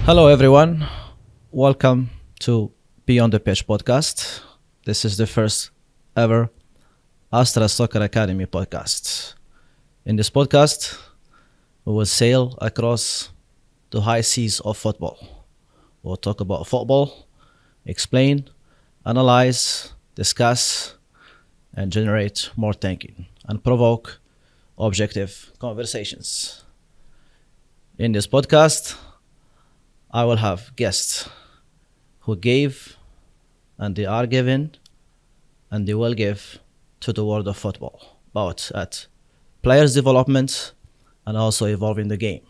Hello, everyone. Welcome to Beyond the Pitch podcast. This is the first ever Astra Soccer Academy podcast. In this podcast, we will sail across the high seas of football. We'll talk about football, explain, analyze, discuss, and generate more thinking and provoke objective conversations. In this podcast, I will have guests who gave and they are given and they will give to the world of football, both at players' development and also evolving the game.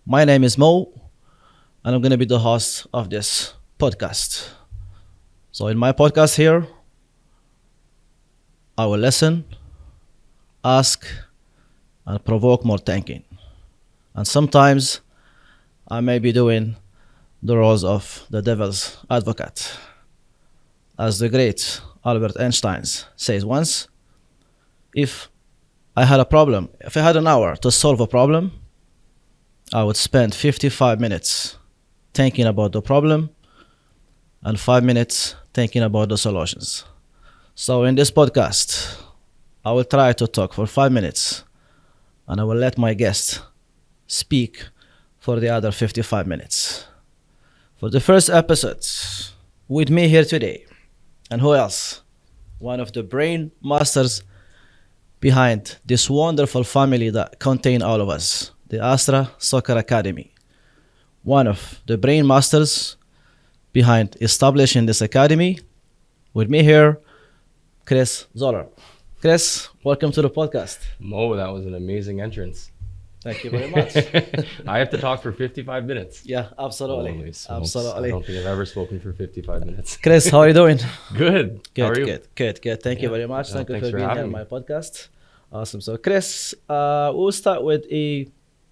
My name is Mo, and I'm going to be the host of this podcast. So in my podcast here, I will listen, ask, and provoke more thinking. And sometimes I may be doing the roles of the devil's advocate. As the great Albert Einstein says once, if I had an hour to solve a problem, I would spend 55 minutes thinking about the problem and 5 minutes thinking about the solutions. So in this podcast, I will try to talk for 5 minutes and I will let my guest speak for the other 55 minutes. For the first episode, with me here today, and who else? One of the brain masters behind this wonderful family that contain all of us, the Astra Soccer Academy. One of the brain masters behind establishing this academy. With me here, Chris Zoller. Chris, welcome to the podcast. Mo, that was an amazing entrance. Thank you very much. I have to talk for 55 minutes. Yeah, absolutely. Holy smokes. Absolutely. I don't think I've ever spoken for 55 minutes. Chris, how are you doing? Good. How are you? Good. Thank you very much. Yeah, Thank you thanks for for being here having on me. my podcast. Awesome. So, Chris, we'll start with a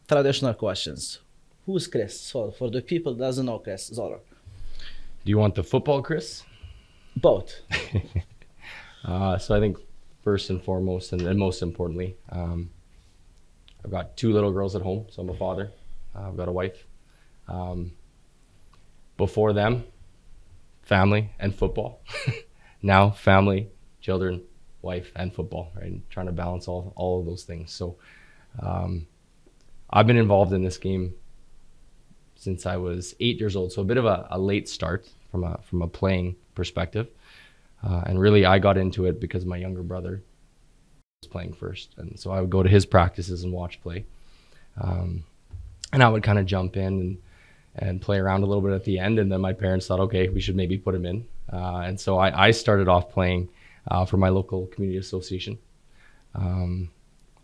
traditional questions. Who's Chris? So, for the people that doesn't know Chris Zoller, Do you want the football, Chris? both. So I think first and foremost, and most importantly, I've got 2 little girls at home, so I'm a father. I've got a wife. Before them, family and football. Now, family, children, wife, and football, right? And trying to balance all of those things. So I've been involved in this game since I was 8 years old. So a bit of a late start from a playing perspective. And really, I got into it because my younger brother was playing first. And so I would go to his practices and watch play. And I would kind of jump in and play around a little bit at the end. And then my parents thought, okay, we should maybe put him in. And so I started off playing for my local community association.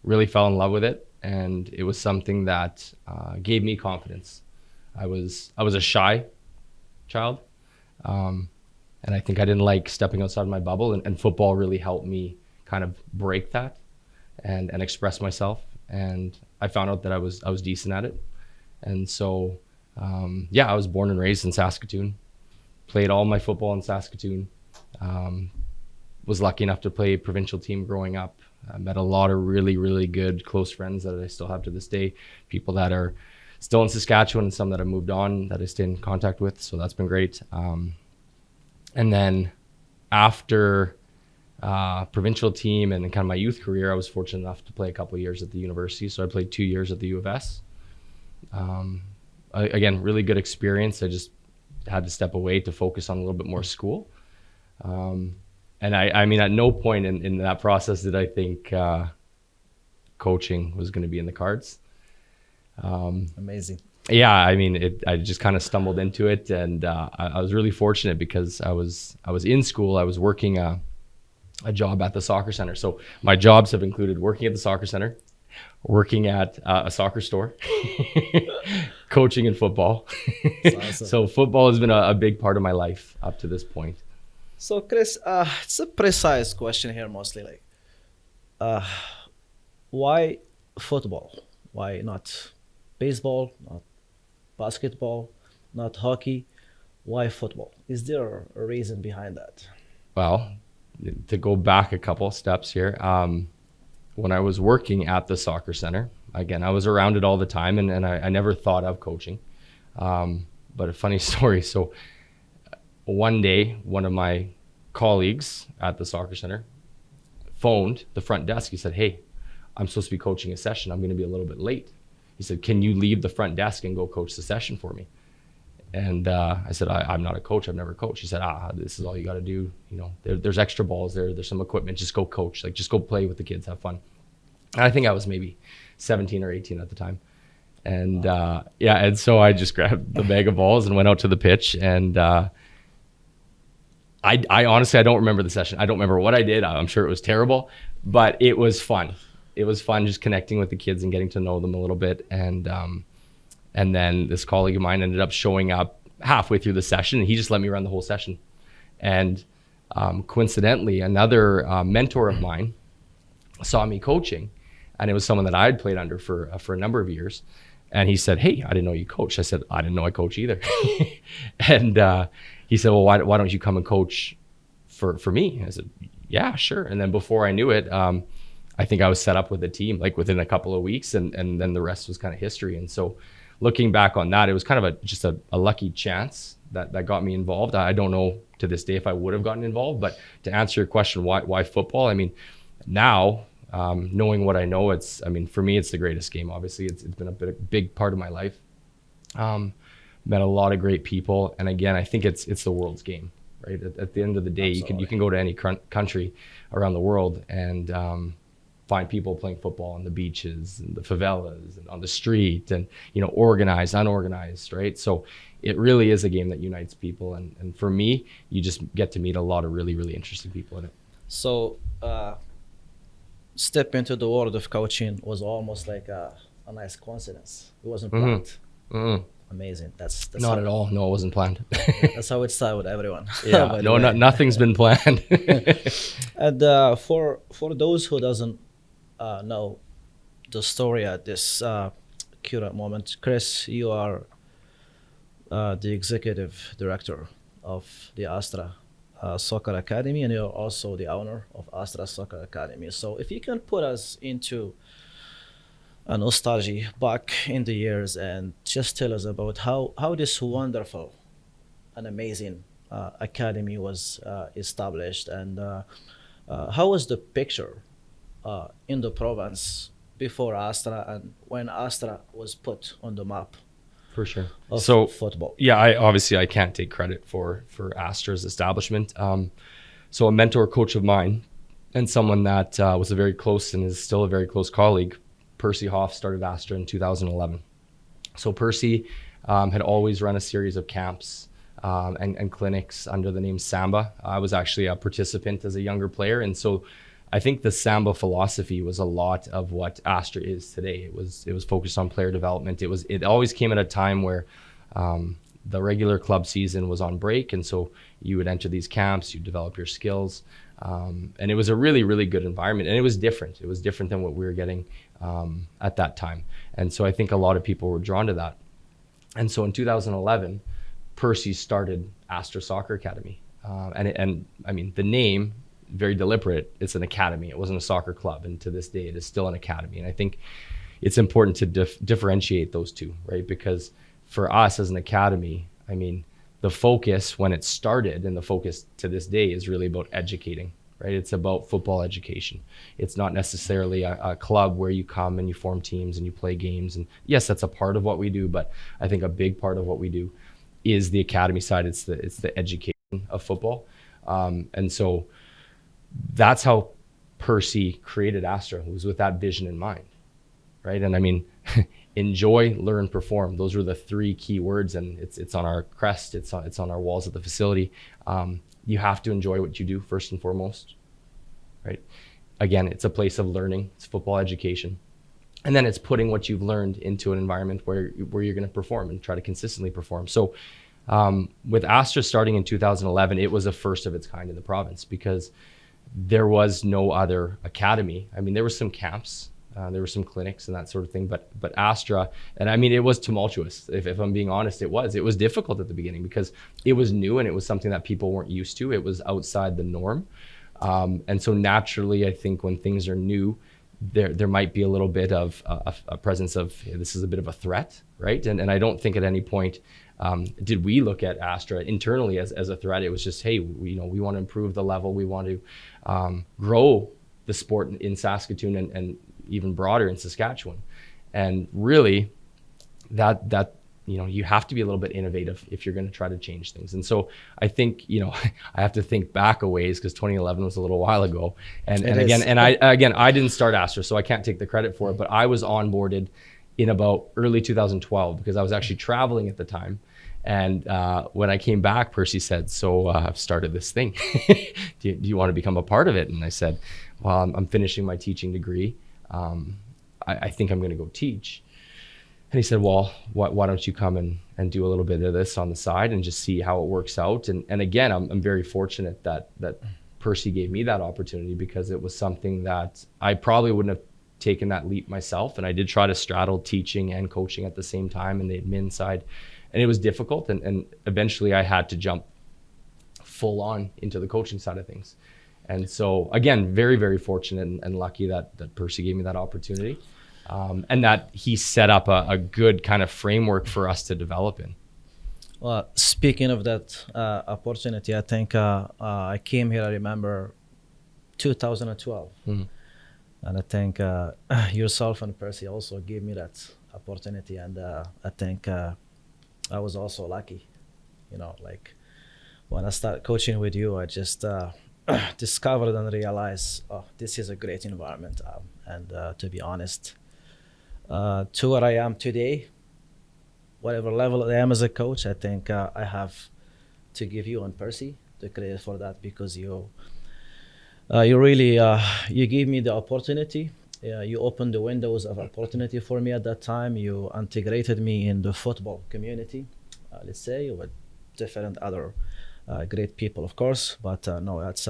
Really fell in love with it. And it was something that gave me confidence. I was a shy child. And I think I didn't like stepping outside my bubble. And football really helped me kind of break that and express myself. And I found out that I was decent at it. And so, I was born and raised in Saskatoon. Played all my football in Saskatoon. Was lucky enough to play provincial team growing up. I met a lot of really, really good close friends that I still have to this day. People that are still in Saskatchewan and some that have moved on that I stay in contact with. So that's been great. And then after provincial team and kind of my youth career, I was fortunate enough to play a couple of years at the university. So I played 2 years at the U of S. Again, really good experience. I just had to step away to focus on a little bit more school. And I mean, at no point in that process did I think coaching was going to be in the cards. Amazing. Yeah, I mean, I just kind of stumbled into it, and I was really fortunate because I was in school. I was working a job at the soccer center. So my jobs have included working at the soccer center, working at a soccer store, coaching in football. Awesome. So football has been a big part of my life up to this point. So, Chris, it's a precise question here, mostly why football? Why not baseball, not basketball, not hockey? Why football? Is there a reason behind that? Well, to go back a couple steps here, when I was working at the soccer center, again, I was around it all the time, and I never thought of coaching. But a funny story. So one day, one of my colleagues at the soccer center phoned the front desk. He said, "Hey, I'm supposed to be coaching a session. I'm going to be a little bit late." He said, "Can you leave the front desk and go coach the session for me?" And I said, I'm not a coach. I've never coached. He said, this is all you got to do. You know, there's extra balls there. There's some equipment. Just go coach. Like, just go play with the kids. Have fun. And I think I was maybe 17 or 18 at the time. And yeah, and so I just grabbed the bag of balls and went out to the pitch. And I honestly, I don't remember the session. I don't remember what I did. I'm sure it was terrible, but it was fun. It was fun just connecting with the kids and getting to know them a little bit. And then this colleague of mine ended up showing up halfway through the session, and he just let me run the whole session. And coincidentally, another mentor of mine saw me coaching, and it was someone that I had played under for a number of years. And he said, "Hey, I didn't know you coach." I said, "I didn't know I coach either." And he said, "Well, why don't you come and coach for me?" I said, "Yeah, sure." And then before I knew it, I think I was set up with a team like within a couple of weeks, and then the rest was kind of history. And so looking back on that, it was kind of just a lucky chance that got me involved. I don't know to this day if I would have gotten involved, but to answer your question, why football? I mean, now knowing what I know, for me, it's the greatest game. Obviously, it's been a big part of my life. Met a lot of great people, and again, I think it's the world's game, right? At the end of the day, Absolutely. you can go to any country around the world and find people playing football on the beaches and the favelas and on the street, and organized, unorganized, right? So it really is a game that unites people, and for me, you just get to meet a lot of really, really interesting people in it. So step into the world of coaching was almost like a nice coincidence. It wasn't planned. Mm-hmm. Amazing. That's Not at all. No, it wasn't planned. That's how it started with everyone. Yeah, by the no, way. nothing's been planned. And for those who doesn't know the story at this current moment, Chris, you are the executive director of the Astra Soccer Academy, and you're also the owner of Astra Soccer Academy. So if you can put us into a nostalgia back in the years and just tell us about how this wonderful and amazing academy was established, and how was the picture in the province before Astra and when Astra was put on the map For sure. of So football. yeah, I can't take credit for Astra's establishment. So a mentor coach of mine and someone that was a very close and is still a very close colleague, Percy Hoff, started Astra in 2011. So Percy had always run a series of camps and clinics under the name Samba. I was actually a participant as a younger player, and so I think the Samba philosophy was a lot of what Astra is today. It was focused on player development. It always came at a time where the regular club season was on break, and so you would enter these camps, you develop your skills, and it was a really, really good environment. And it was different. It was different than what we were getting at that time. And so I think a lot of people were drawn to that. And so in 2011, Percy started Astra Soccer Academy, and I mean the name, very deliberate. It's an academy. It wasn't a soccer club, and to this day, it is still an academy. And I think it's important to differentiate those two, right? Because for us as an academy, I mean, the focus when it started and the focus to this day is really about educating, right? It's about football education. It's not necessarily a club where you come and you form teams and you play games. And yes, that's a part of what we do, but I think a big part of what we do is the academy side. It's the education of football. And so that's how Percy created Astra. It was with that vision in mind, right? And I mean, enjoy, learn, perform. Those were the three key words, and it's on our crest. It's on our walls at the facility. You have to enjoy what you do first and foremost, right? Again, it's a place of learning. It's football education, and then it's putting what you've learned into an environment where you're going to perform and try to consistently perform. So, with Astra starting in 2011, it was a first of its kind in the province because there was no other academy. I mean, there were some camps, there were some clinics and that sort of thing, but Astra, and I mean, it was tumultuous. If I'm being honest, it was difficult at the beginning because it was new and it was something that people weren't used to. It was outside the norm. And so naturally, I think when things are new, there might be a little bit of a presence of, hey, this is a bit of a threat, right? And I don't think at any point did we look at Astra internally as a threat. It was just, hey, we want to improve the level. We want to grow the sport in Saskatoon and even broader in Saskatchewan. And really, that you have to be a little bit innovative if you're going to try to change things. And so I think, I have to think back a ways, because 2011 was a little while ago. And I didn't start Astra, so I can't take the credit for it, but I was onboarded in about early 2012 because I was actually traveling at the time. And when I came back, Percy said, so I've started this thing. do you want to become a part of it? And I said, well, I'm finishing my teaching degree. I think I'm going to go teach. And he said, well, why don't you come and do a little bit of this on the side and just see how it works out. And again, I'm very fortunate that Percy gave me that opportunity, because it was something that I probably wouldn't have taken that leap myself. And I did try to straddle teaching and coaching at the same time in the admin side. And it was difficult. And eventually I had to jump full on into the coaching side of things. And so, again, very, very fortunate and lucky that Percy gave me that opportunity. And that he set up a good kind of framework for us to develop in. Well, speaking of that opportunity, I think I came here, I remember 2012. Mm-hmm. And I think yourself and Percy also gave me that opportunity. And I think I was also lucky. Like when I started coaching with you, I just discovered and realized, this is a great environment. And to be honest, to where I am today, whatever level I am as a coach, I think I have to give you and Percy the credit for that, because you really you gave me the opportunity. You opened the windows of opportunity for me at that time. You integrated me in the football community, let's say, with different other great people, of course. But no, that's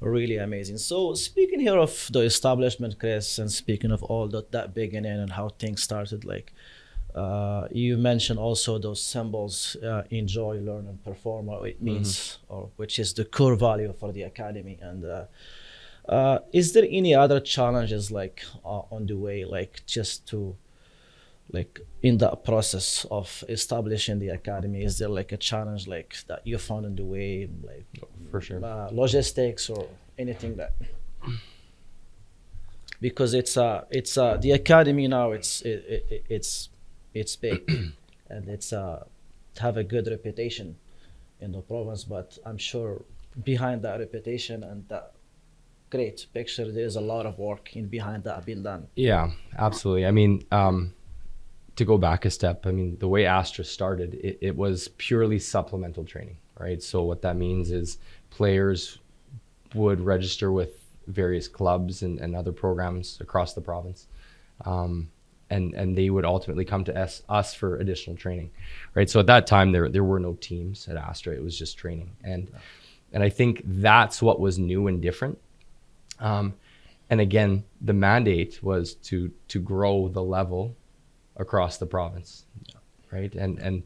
really amazing. So speaking here of the establishment, Chris, and speaking of all that beginning and how things started, like you mentioned also those symbols, enjoy, learn, and perform, what it means, or which is the core value for the academy. And is there any other challenges like on the way, like just to, like in the process of establishing the academy, is there like a challenge like that you found in the way, like For sure. Logistics or anything that, because it's the academy now, it's big and it's have a good reputation in the province, but I'm sure behind that reputation and that great picture, there's a lot of work in behind that being done. Yeah, absolutely. I mean, to go back a step, I mean, the way Astra started, it was purely supplemental training, right? So what that means is players would register with various clubs and other programs across the province. And they would ultimately come to us for additional training, right? So at that time, there were no teams at Astra. It was just training. And I think that's what was new and different. And again, the mandate was to grow the level across the province, right? And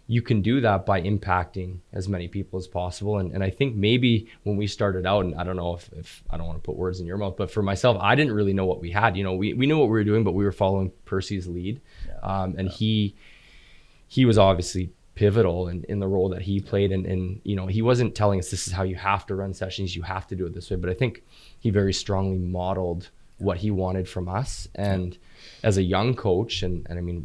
you can do that by impacting as many people as possible. And I think maybe when we started out, and I don't know if I don't want to put words in your mouth, but for myself, I didn't really know what we had. We knew what we were doing, but we were following Percy's lead. He was obviously pivotal in the role that he played. And he wasn't telling us this is how you have to run sessions, you have to do it this way. But I think he very strongly modeled what he wanted from us. And as a young coach, and I mean,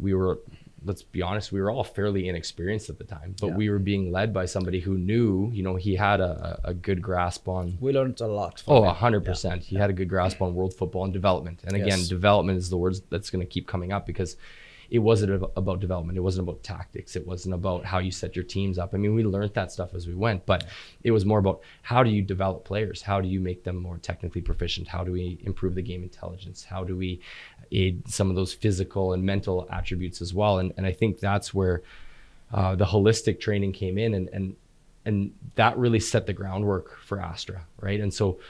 let's be honest, we were all fairly inexperienced at the time, but we were being led by somebody who knew, he had a good grasp on. We learned a lot. 100%. He had a good grasp on world football and development. And again, development is the word that's going to keep coming up, because it wasn't about development. It wasn't about tactics. It wasn't about how you set your teams up. I mean, we learned that stuff as we went, but it was more about how do you develop players? How do you make them more technically proficient? How do we improve the game intelligence? How do we aid some of those physical and mental attributes as well? And I think that's where the holistic training came in, and that really set the groundwork for Astra, right? And so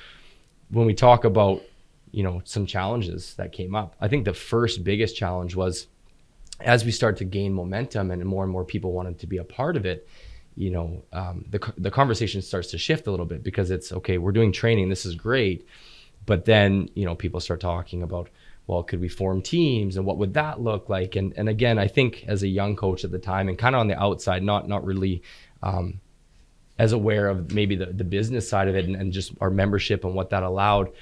when we talk about, some challenges that came up, I think the first biggest challenge was, as we start to gain momentum and more people wanted to be a part of it, the conversation starts to shift a little bit, because it's okay, we're doing training, this is great, But then, people start talking about, well, could we form teams and what would that look like? And again, I think as a young coach at the time and kind of on the outside, not really as aware of maybe the business side of it and just our membership and what that allowed,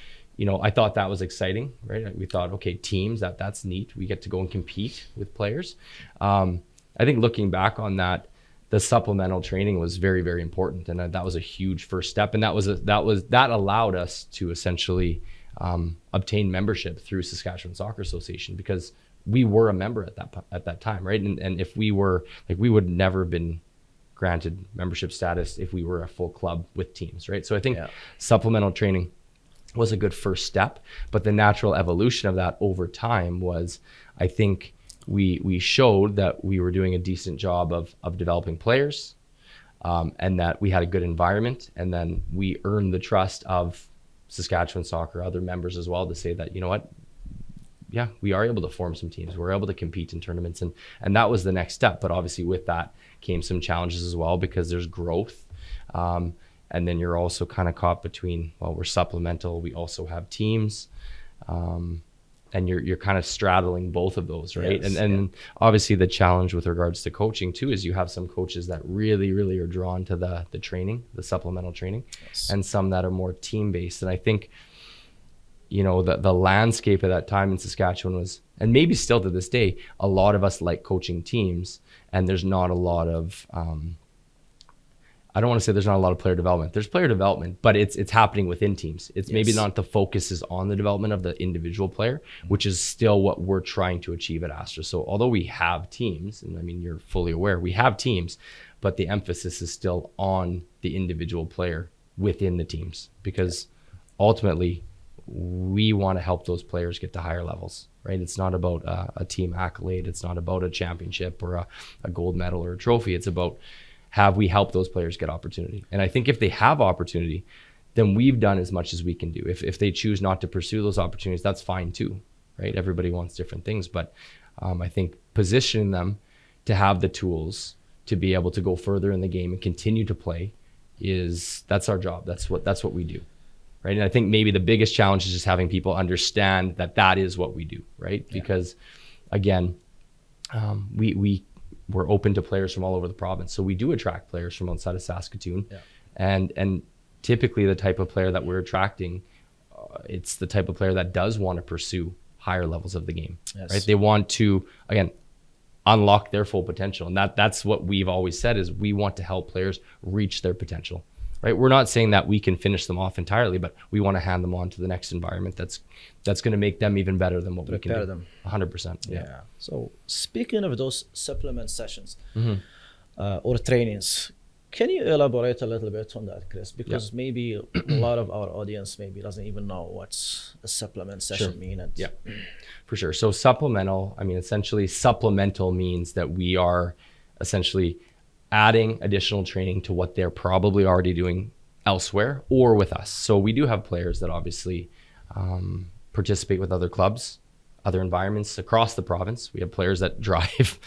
I thought that was exciting, right? We thought, okay, teams, that's neat. We get to go and compete with players. I think looking back on that, the supplemental training was very, very important, and that was a huge first step. And that allowed us to essentially obtain membership through Saskatchewan Soccer Association, because we were a member at that time, right? And if we were, we would never have been granted membership status if we were a full club with teams, right? So I think supplemental training was a good first step, but the natural evolution of that over time was, I think, we showed that we were doing a decent job of developing players, and that we had a good environment, and then we earned the trust of Saskatchewan Soccer, other members as well, to say that, yeah, we are able to form some teams. We're able to compete in tournaments, and that was the next step. But obviously with that came some challenges as well, because there's growth. And then you're also kind of caught between, well, we're supplemental, we also have teams. And you're kind of straddling both of those, right? Yes, and obviously the challenge with regards to coaching too is you have some coaches that really, really are drawn to the training, the supplemental training, and some that are more team-based. And I think, the landscape at that time in Saskatchewan was, and maybe still to this day, a lot of us like coaching teams, and there's not a lot of, I don't want to say there's not a lot of player development. There's player development, but it's happening within teams. It's maybe not the focus is on the development of the individual player, which is still what we're trying to achieve at Astra. So although we have teams, and I mean, you're fully aware, we have teams, but the emphasis is still on the individual player within the teams, because ultimately we want to help those players get to higher levels, right? It's not about a team accolade. It's not about a championship or a gold medal or a trophy. It's about, have we helped those players get opportunity? And I think if they have opportunity, then we've done as much as we can do. If they choose not to pursue those opportunities, that's fine too, right? Everybody wants different things, but I think positioning them to have the tools to be able to go further in the game and continue to play that's our job. That's what we do, right? And I think maybe the biggest challenge is just having people understand that is what we do, right? Yeah. Because again, we're open to players from all over the province. So we do attract players from outside of Saskatoon. Yeah. And typically the type of player that we're attracting, it's the type of player that does want to pursue higher levels of the game, right? They want to, again, unlock their full potential. And that's what we've always said, is we want to help players reach their potential, right? We're not saying that we can finish them off entirely, but we want to hand them on to the next environment that's going to make them even better than what we can do. Them 100%. Yeah. So speaking of those supplement sessions or trainings, can you elaborate a little bit on that, Chris? Because maybe a lot of our audience maybe doesn't even know what's a supplement session mean. Yeah, for sure. So supplemental, I mean, essentially supplemental means that we are essentially adding additional training to what they're probably already doing elsewhere or with us. So we do have players that obviously participate with other clubs, other environments across the province. We have players that drive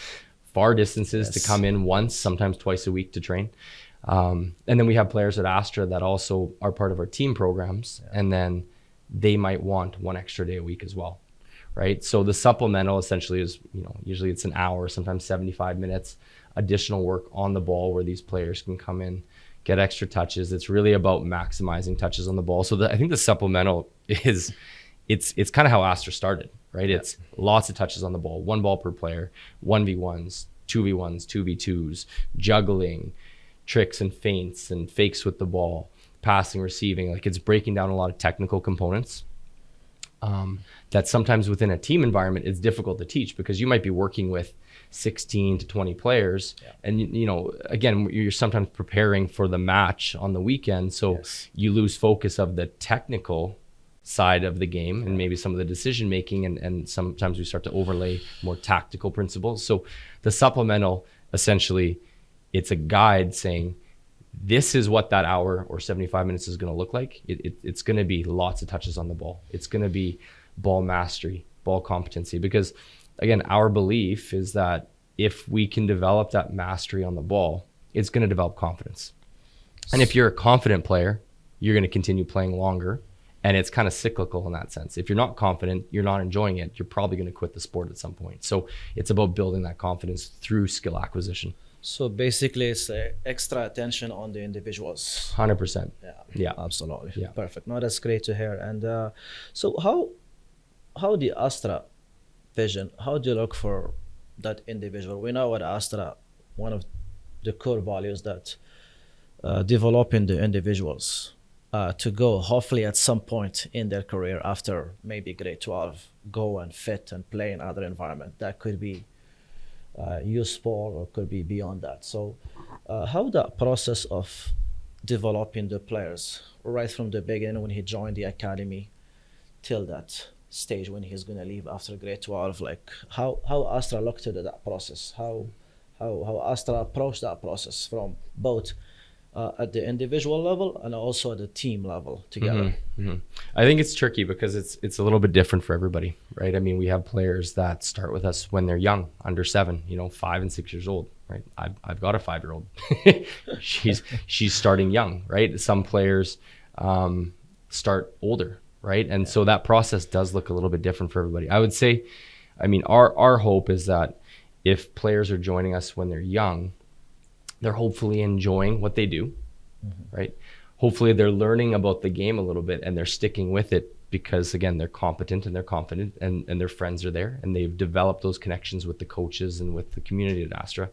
far distances to come in once, sometimes twice a week to train. And then we have players at Astra that also are part of our team programs. And then they might want one extra day a week as well, right? So the supplemental essentially is, usually it's an hour, sometimes 75 minutes, additional work on the ball where these players can come in, get extra touches. It's really about maximizing touches on the ball. So I think the supplemental is, it's kind of how Astra started, right? Yeah. It's lots of touches on the ball, one ball per player, 1v1s, 2v1s, 2v2s, juggling, tricks and feints and fakes with the ball, passing, receiving. Like, it's breaking down a lot of technical components that sometimes within a team environment is difficult to teach, because you might be working with 16 to 20 players. Yeah. And, again, you're sometimes preparing for the match on the weekend. So you lose focus of the technical side of the game and maybe some of the decision making, and sometimes we start to overlay more tactical principles. So the supplemental, essentially, it's a guide saying, this is what that hour or 75 minutes is going to look like. It's going to be lots of touches on the ball. It's going to be ball mastery, ball competency, because again, our belief is that if we can develop that mastery on the ball, it's going to develop confidence. And if you're a confident player, you're going to continue playing longer, And it's kind of cyclical in that sense. If you're not confident, you're not enjoying it, you're probably going to quit the sport at some point. So it's about building that confidence through skill acquisition. So basically, it's extra attention on the individuals. 100%. Yeah, absolutely. Yeah. Perfect. No, that's great to hear. And so how the Astra vision, how do you look for that individual? We know at Astra, one of the core values that developing the individuals to go, hopefully at some point in their career after maybe grade 12, go and fit and play in other environment. That could be youth sport or could be beyond that. So how that process of developing the players right from the beginning when he joined the academy till that stage when he's going to leave after grade 12, like how Astra looked at that process, how Astra approached that process from both at the individual level and also at the team level together. I think it's tricky because it's a little bit different for everybody, right? I mean, we have players that start with us when they're young, under 7, 5 and 6 years old, right? I've got a 5-year-old. she's starting young, right? Some players start older, right? And so that process does look a little bit different for everybody. I would say, I mean, our hope is that if players are joining us when they're young, they're hopefully enjoying what they do, right? Hopefully they're learning about the game a little bit and they're sticking with it because, again, they're competent and they're confident and their friends are there and they've developed those connections with the coaches and with the community at Astra.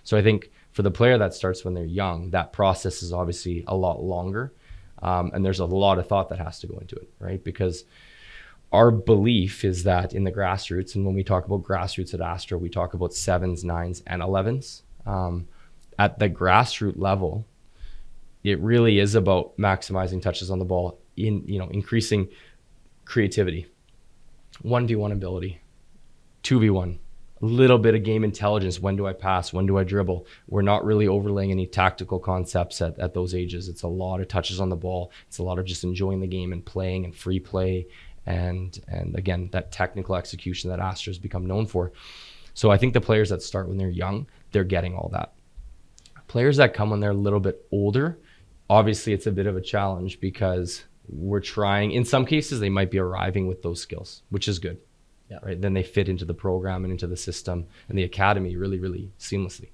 So I think for the player that starts when they're young, that process is obviously a lot longer. And there's a lot of thought that has to go into it, right? Because our belief is that in the grassroots, and when we talk about grassroots at Astra, we talk about 7s, 9s, and 11s. At the grassroots level, it really is about maximizing touches on the ball, increasing creativity, 1v1 ability, 2v1, a little bit of game intelligence. When do I pass? When do I dribble? We're not really overlaying any tactical concepts at those ages. It's a lot of touches on the ball. It's a lot of just enjoying the game and playing and free play. And again, that technical execution that Astra has become known for. So I think the players that start when they're young, they're getting all that. Players that come when they're a little bit older, obviously it's a bit of a challenge because we're trying, in some cases they might be arriving with those skills, which is good, right? Then they fit into the program and into the system and the academy really, really seamlessly.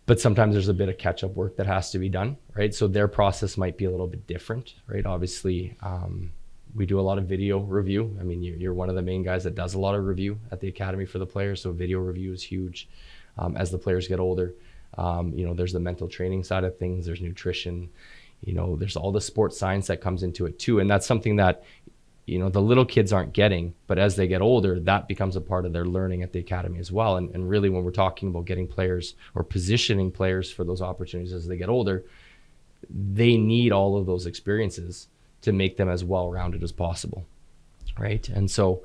But sometimes there's a bit of catch-up work that has to be done, right? So their process might be a little bit different, right? Obviously, we do a lot of video review. I mean, you're one of the main guys that does a lot of review at the academy for the players. So video review is huge as the players get older. There's the mental training side of things. There's nutrition, there's all the sports science that comes into it too. And that's something that, the little kids aren't getting, but as they get older, that becomes a part of their learning at the academy as well. And really when we're talking about getting players or positioning players for those opportunities as they get older, they need all of those experiences to make them as well-rounded as possible, right? And so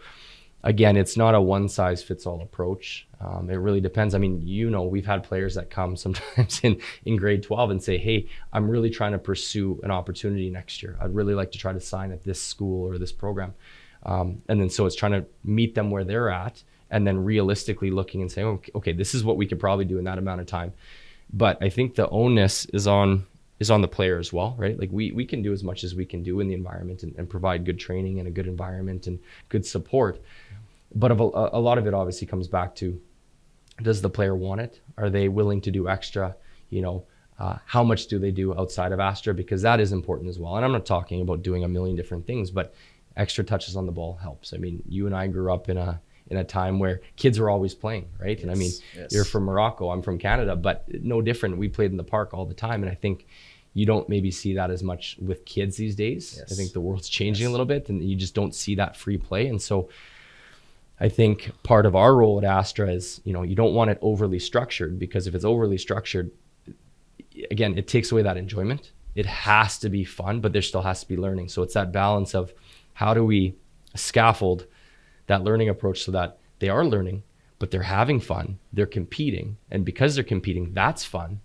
again, it's not a one-size-fits-all approach. It really depends. I mean, we've had players that come sometimes in grade 12 and say, hey, I'm really trying to pursue an opportunity next year. I'd really like to try to sign at this school or this program. And then so it's trying to meet them where they're at and then realistically looking and saying, okay, this is what we could probably do in that amount of time. But I think the onus is on the player as well, right? Like we can do as much as we can do in the environment and provide good training and a good environment and good support. But a lot of it obviously comes back to, does the player want it? Are they willing to do extra? How much do they do outside of Astra? Because that is important as well. And I'm not talking about doing a million different things, but extra touches on the ball helps. I mean, you and I grew up in a time where kids were always playing, right? Yes, and I mean, you're from Morocco, I'm from Canada, but no different. We played in the park all the time. And I think you don't maybe see that as much with kids these days. Yes. I think the world's changing a little bit and you just don't see that free play. And so I think part of our role at Astra is, you don't want it overly structured, because if it's overly structured, again, it takes away that enjoyment. It has to be fun, but there still has to be learning. So it's that balance of how do we scaffold that learning approach so that they are learning, but they're having fun, they're competing. And because they're competing, that's fun.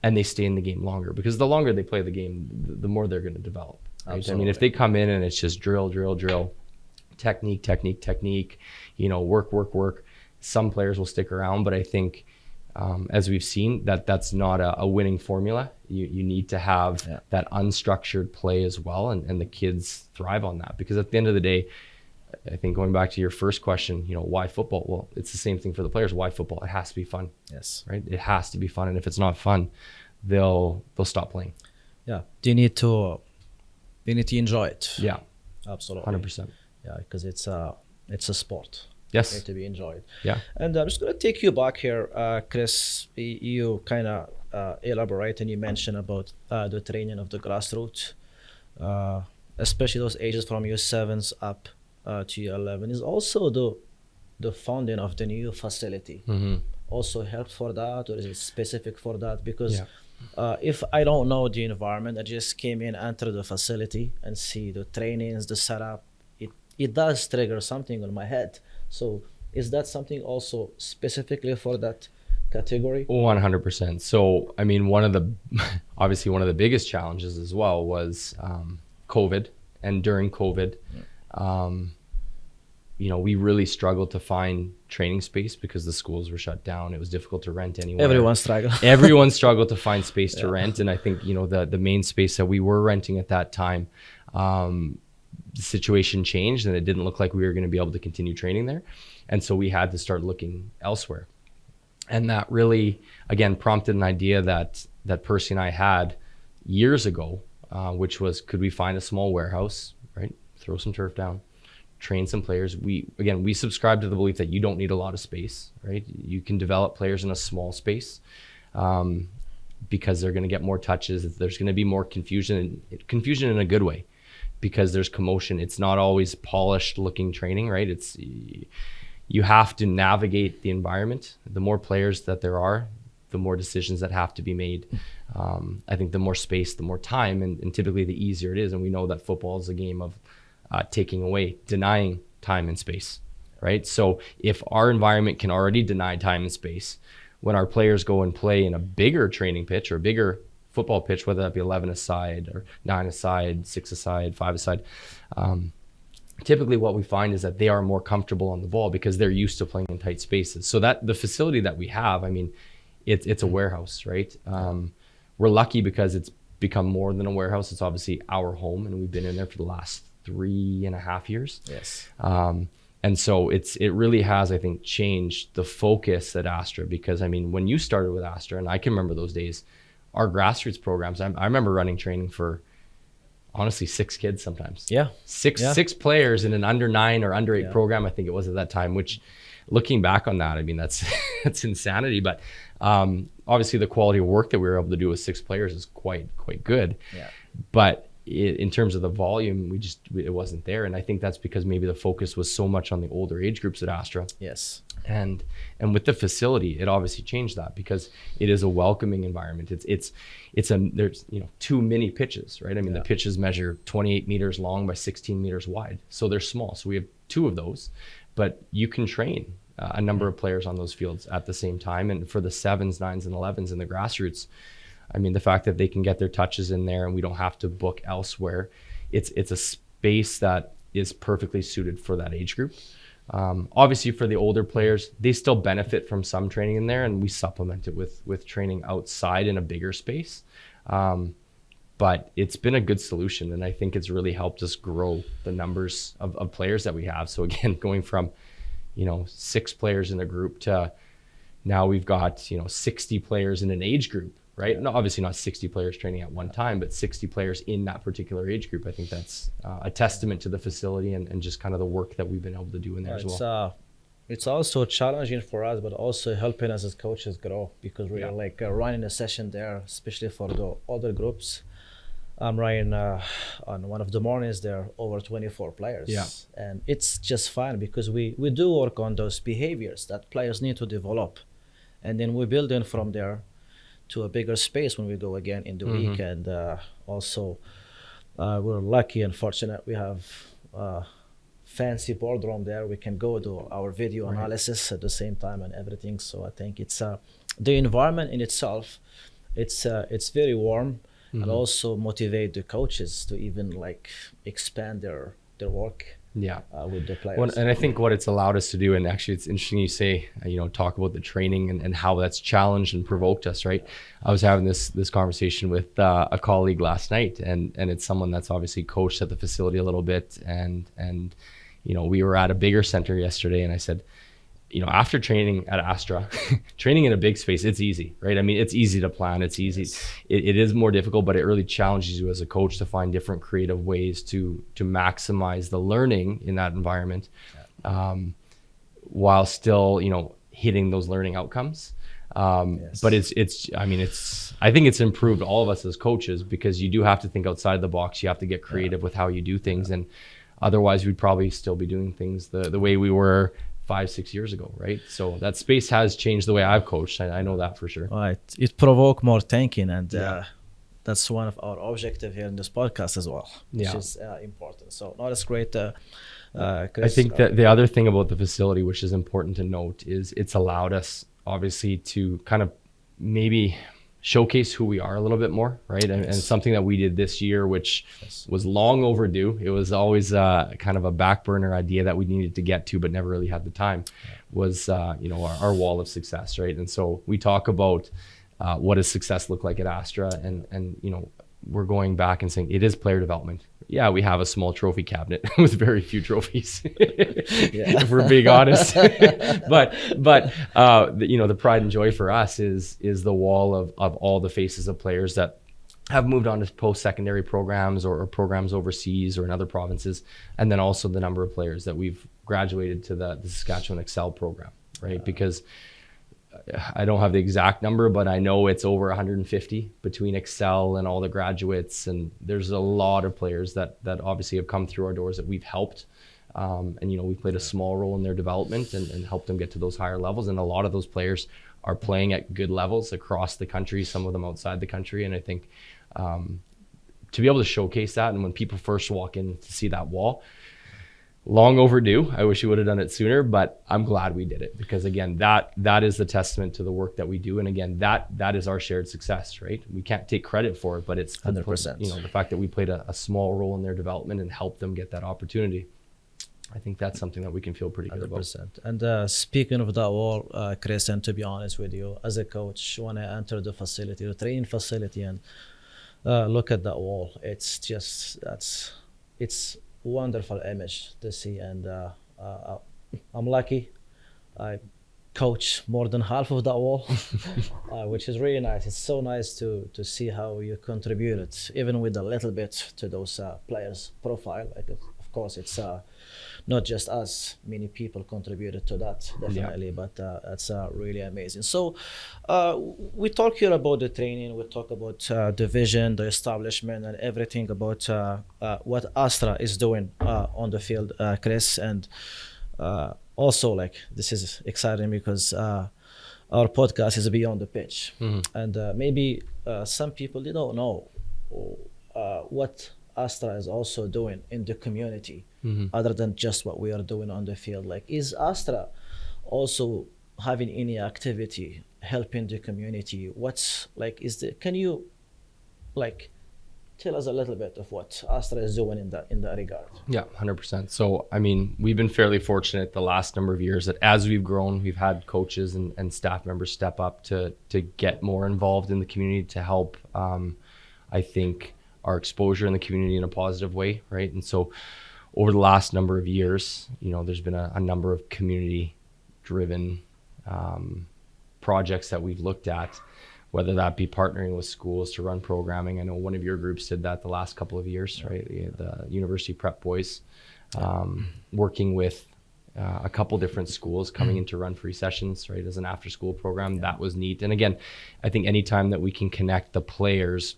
And they stay in the game longer, because the longer they play the game, the more they're going to develop. Right? Absolutely. I mean, if they come in and it's just drill, technique, work. Some players will stick around, but I think as we've seen, that's not a winning formula. You need to have that unstructured play as well, and the kids thrive on that, because at the end of the day, I think going back to your first question, why football? Well, it's the same thing for the players. Why football? It has to be fun. Yes. Right? It has to be fun, and if it's not fun, they'll stop playing. Yeah. They need to enjoy it. Yeah. Absolutely. 100%. Yeah, because it's a sport. Yes. To be enjoyed. Yeah. And I'm just going to take you back here, Chris. You kind of elaborate and you mentioned about the training of the grassroots, especially those ages from U7s up to U11. Is also the funding of the new facility also helped for that, or is it specific for that? Because if I don't know the environment, I just came in, enter the facility and see the trainings, the setup, it does trigger something on my head. So is that something also specifically for that category? 100%. So, I mean, obviously one of the biggest challenges as well was COVID. And during COVID, we really struggled to find training space because the schools were shut down. It was difficult to rent anywhere. Everyone struggled. Everyone struggled to find space to rent. And I think, the main space that we were renting at that time, the situation changed and it didn't look like we were going to be able to continue training there. And so we had to start looking elsewhere. And that really, again, prompted an idea that Percy and I had years ago, which was, could we find a small warehouse, right? Throw some turf down, train some players. We subscribe to the belief that you don't need a lot of space, right? You can develop players in a small space because they're going to get more touches. There's going to be more confusion in a good way, because there's commotion. It's not always polished looking training, right? You have to navigate the environment. The more players that there are, the more decisions that have to be made. I think the more space, the more time, and typically the easier it is. And we know that football is a game of denying time and space, right? So if our environment can already deny time and space, when our players go and play in a bigger training pitch or a bigger football pitch, whether that be 11 aside or 9 aside, 6 aside, 5 aside, typically what we find is that they are more comfortable on the ball because they're used to playing in tight spaces. So that the facility that we have, I mean, it's a warehouse, right? We're lucky because it's become more than a warehouse. It's obviously our home, and we've been in there for the last 3.5 years. Yes. And so it really has, I think, changed the focus at Astra, because I mean, when you started with Astra, and I can remember those days, our grassroots programs, I remember running training for honestly 6 kids sometimes. Yeah. Six players in an under 9 or under 8 program, I think it was at that time, which looking back on that, I mean, that's insanity. But obviously the quality of work that we were able to do with 6 players is quite good. Yeah. But in terms of the volume, it wasn't there. And I think that's because maybe the focus was so much on the older age groups at Astra. Yes. And with the facility, it obviously changed that, because it is a welcoming environment. There's 2 mini pitches, right? I mean, the pitches measure 28 meters long by 16 meters wide. So they're small. So we have 2 of those, but you can train a number of players on those fields at the same time. And for the 7s, 9s, and 11s in the grassroots, I mean, the fact that they can get their touches in there and we don't have to book elsewhere, it's a space that is perfectly suited for that age group. Obviously for the older players, they still benefit from some training in there, and we supplement it with training outside in a bigger space. But it's been a good solution, and I think it's really helped us grow the numbers of players that we have. So again, going from 6 players in a group to now we've got 60 players in an age group, right? No, obviously not 60 players training at one time, but 60 players in that particular age group. I think that's a testament to the facility and just kind of the work that we've been able to do in there as well. It's also challenging for us, but also helping us as coaches grow, because we're running a session there, especially for the other groups. I'm running on one of the mornings there over 24 players. Yeah. And it's just fun because we do work on those behaviors that players need to develop. And then we build in from there to a bigger space when we go again in the week. And also we're lucky and fortunate we have fancy boardroom there. We can go do our video analysis at the same time and everything. So I think it's the environment in itself, it's very warm. And also motivate the coaches to even expand their work Yeah. with the Well, players. and I think what it's allowed us to do, and actually it's interesting you say, talk about the training and how that's challenged and provoked us, right? I was having this conversation with a colleague last night, and it's someone that's obviously coached at the facility a little bit, and we were at a bigger center yesterday, and I said, after training at Astra, training in a big space, it's easy, right? I mean, it's easy to plan. It's easy. Yes. It is more difficult, but it really challenges you as a coach to find different creative ways to maximize the learning in that environment, while still, hitting those learning outcomes. Yes. But I think it's improved all of us as coaches, because you do have to think outside the box. You have to get creative with how you do things. And otherwise we'd probably still be doing things the way we were 5-6 years ago, right? So that space has changed the way I've coached. I know that for sure. Right. It provoke more thinking, and that's one of our objective here in this podcast as well, which is important. So no, that's great. Chris, I think that the other thing about the facility, which is important to note, is it's allowed us obviously to kind of maybe showcase who we are a little bit more, right? And something that we did this year, which was long overdue. It was always kind of a back burner idea that we needed to get to, but never really had the time, was our wall of success, right? And so we talk about what does success look like at Astra, and we're going back and saying it is player development. Yeah, we have a small trophy cabinet with very few trophies, if we're being honest. but the pride and joy for us is the wall of all the faces of players that have moved on to post-secondary programs or programs overseas or in other provinces, and then also the number of players that we've graduated to the Saskatchewan Excel program, right? Because I don't have the exact number, but I know it's over 150 between Excel and all the graduates. And there's a lot of players that obviously have come through our doors that we've helped. And we've played a small role in their development and helped them get to those higher levels. And a lot of those players are playing at good levels across the country, some of them outside the country. And I think to be able to showcase that, and when people first walk in to see that wall, long overdue. I wish we would have done it sooner, but I'm glad we did it, because again, that is the testament to the work that we do. And again, that is our shared success, right? We can't take credit for it, but it's 100%. The fact that we played a small role in their development and helped them get that opportunity. I think that's something that we can feel pretty good 100%. about. And speaking of that wall, Chris, and to be honest with you, as a coach, when I enter the facility, the training facility, and look at that wall, it's just it's wonderful image to see. And I'm lucky I coach more than half of that wall, which is really nice. It's so nice to see how you contributed, even with a little bit, to those players' profile. Like, of course, it's not just us, many people contributed to that, definitely, but that's really amazing. So we talk here about the training, we talk about the vision, the establishment, and everything about what Astra is doing on the field, Chris. And also, like, this is exciting because our podcast is beyond the pitch. And maybe some people, they don't know what Astra is also doing in the community, other than just what we are doing on the field. Like, is Astra also having any activity helping the community? What's like, can you like tell us a little bit of what Astra is doing in that regard? Yeah, 100%. So, I mean, we've been fairly fortunate the last number of years that as we've grown, we've had coaches and staff members step up to get more involved in the community, to help, I think, our exposure in the community in a positive way, right? And so over the last number of years, there's been a number of community-driven projects that we've looked at, whether that be partnering with schools to run programming. I know one of your groups did that the last couple of years, right? The University Prep Boys, working with a couple different schools coming in to run free sessions, right, as an after-school program. That was neat. And again, I think anytime that we can connect the players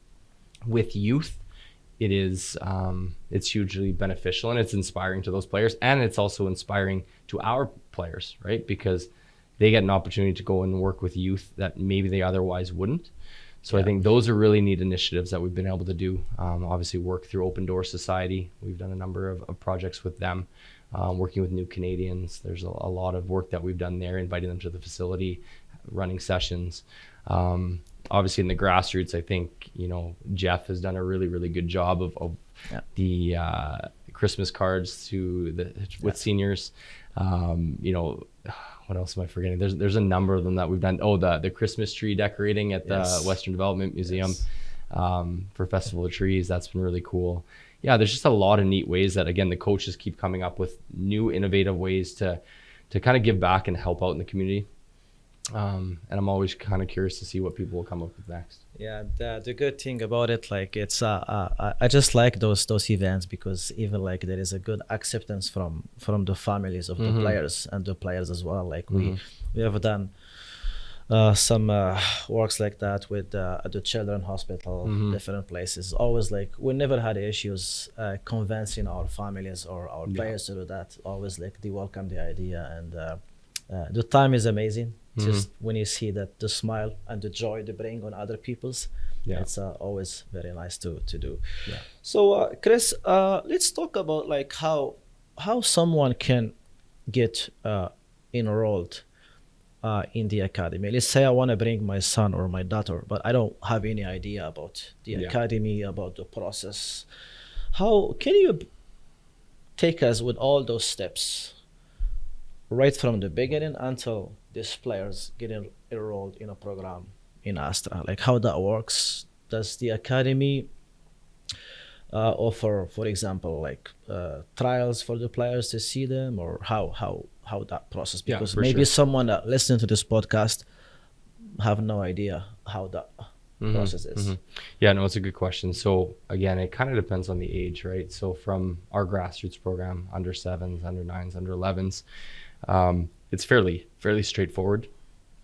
with youth, it's hugely beneficial, and it's inspiring to those players, and it's also inspiring to our players, right? Because they get an opportunity to go and work with youth that maybe they otherwise wouldn't. So I think those are really neat initiatives that we've been able to do. Obviously work through Open Door Society. We've done a number of projects with them, working with New Canadians. There's a lot of work that we've done there, inviting them to the facility, running sessions. Obviously in the grassroots, I think, Jeff has done a really, really good job of the Christmas cards to with seniors. What else am I forgetting? There's a number of them that we've done. Oh, the Christmas tree decorating at the Western Development Museum, for Festival of Trees. That's been really cool. Yeah, there's just a lot of neat ways that, again, the coaches keep coming up with new innovative ways to kind of give back and help out in the community. And I'm always kind of curious to see what people will come up with next. Yeah, the good thing about it, like it's I just like those events because even like there is a good acceptance from the families of the players and the players as well. Like we have done some works like that with at the children hospital, different places. Always like we never had issues convincing our families or our players to do that. Always like they welcome the idea, and the time is amazing. Just when you see that the smile and the joy they bring on other people's, it's always very nice to do. So Chris, let's talk about like how someone can get enrolled in the academy. Let's say I want to bring my son or my daughter, but I don't have any idea about the academy, about the process. How can you take us with all those steps right from the beginning until these players get enrolled in a program in Astra? Like how that works? Does the academy offer, for example, like trials for the players to see them, or how that process? Because maybe someone that listening to this podcast have no idea how that process is. Yeah, no, it's a good question. So again, it kind of depends on the age, right? So from our grassroots program, under 7s, under 9s, under 11s, it's fairly straightforward.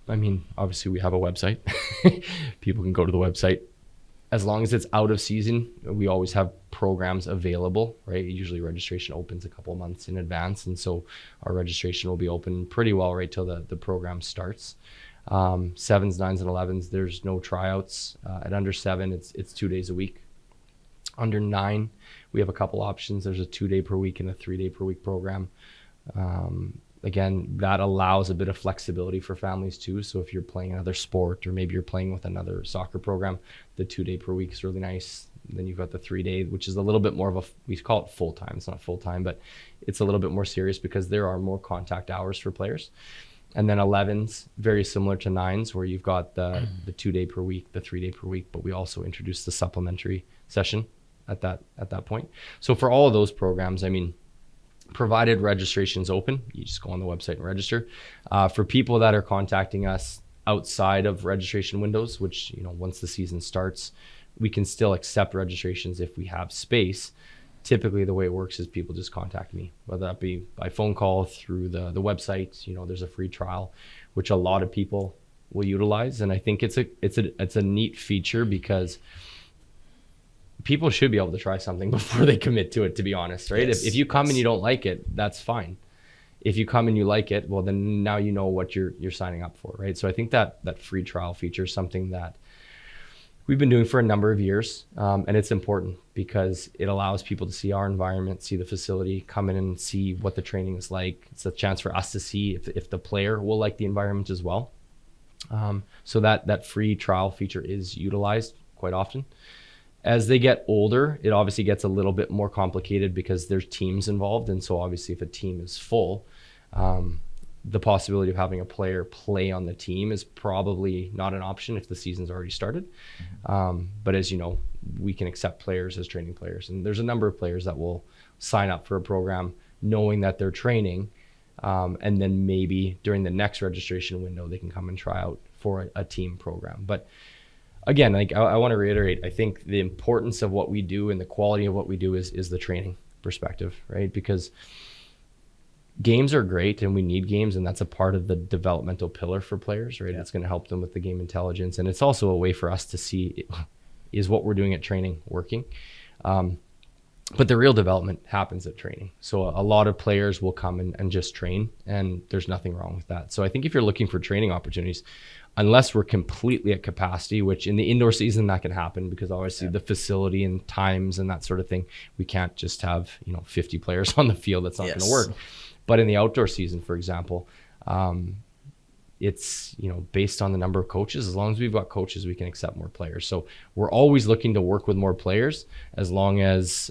I mean, obviously we have a website. People can go to the website. As long as it's out of season, we always have programs available, right? Usually registration opens a couple of months in advance. And so our registration will be open pretty well right till the program starts. 7s, 9s, and 11s, there's no tryouts. At under 7, it's 2 days a week. Under 9, we have a couple options. There's a 2-day per week and a 3-day per week program. Again, that allows a bit of flexibility for families too. So if you're playing another sport, or maybe you're playing with another soccer program, the 2-day per week is really nice. Then you've got the 3-day, which is a little bit more of we call it full-time. It's not full-time, but it's a little bit more serious because there are more contact hours for players. And then 11s, very similar to 9s, where you've got the 2-day per week, the 3-day per week, but we also introduced the supplementary session at that point. So for all of those programs, I mean, provided registration's open, you just go on the website and register. For people that are contacting us outside of registration windows, which, once the season starts, we can still accept registrations if we have space. Typically the way it works is people just contact me, whether that be by phone call, through the website. There's a free trial, which a lot of people will utilize. And I think it's a neat feature because people should be able to try something before they commit to it, to be honest, right? If you come and you don't like it, that's fine. If you come and you like it, well, then now you know what you're signing up for, right? So I think that free trial feature is something that we've been doing for a number of years, and it's important because it allows people to see our environment, see the facility, come in and see what the training is like. It's a chance for us to see if the player will like the environment as well. So that free trial feature is utilized quite often. As they get older, it obviously gets a little bit more complicated because there's teams involved. And so obviously if a team is full, the possibility of having a player play on the team is probably not an option if the season's already started. But as you know, we can accept players as training players. And there's a number of players that will sign up for a program knowing that they're training. And then maybe during the next registration window, they can come and try out for a team program. But again, like I want to reiterate, I think the importance of what we do and the quality of what we do is the training perspective, right? Because games are great and we need games, and that's a part of the developmental pillar for players, right? It's going to help them with the game intelligence. And it's also a way for us to see, is what we're doing at training working? But the real development happens at training. So a lot of players will come and just train, and there's nothing wrong with that. So I think if you're looking for training opportunities, unless we're completely at capacity, which in the indoor season that can happen because obviously the facility and times and that sort of thing, we can't just have 50 players on the field. That's not going to work. But in the outdoor season, for example, it's based on the number of coaches. As long as we've got coaches, we can accept more players. So we're always looking to work with more players, as long as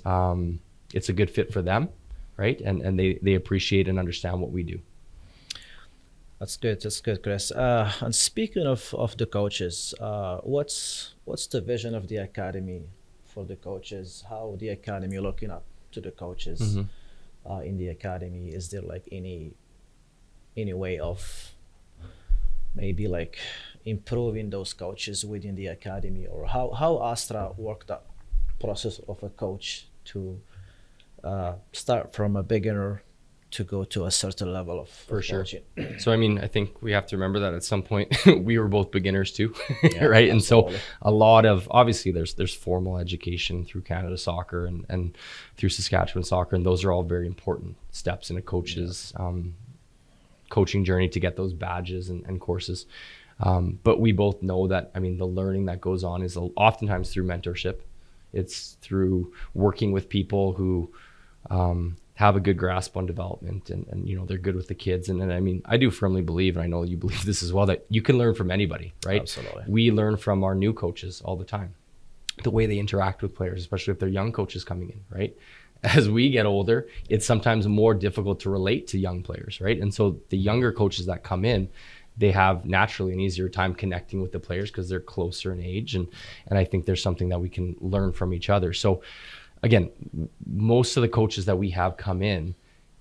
it's a good fit for them, right? And they appreciate and understand what we do. That's good. That's good, Chris. And speaking of the coaches, what's the vision of the academy for the coaches? How the academy looking up to the coaches Mm-hmm. in the academy? Is there like any way of maybe like improving those coaches within the academy, or how Astra worked that process of a coach to start from a beginner to go to a certain level For of sure. coaching? So, I mean, I think we have to remember that at some point we were both beginners too, Yeah, right? And so absolutely. a lot of, obviously there's formal education through Canada Soccer and through Saskatchewan Soccer. And those are all very important steps in a coach's coaching journey to get those badges and courses. But we both know that, I mean, the learning that goes on is oftentimes through mentorship. It's through working with people who have a good grasp on development and you know, they're good with the kids. And I mean, I do firmly believe, and I know you believe this as well, that you can learn from anybody, right? Absolutely. We learn from our new coaches all the time, the way they interact with players, especially if they're young coaches coming in, right? As we get older, it's sometimes more difficult to relate to young players, right? And so the younger coaches that come in, they have naturally an easier time connecting with the players because they're closer in age. And I think there's something that we can learn from each other. So again, most of the coaches that we have come in,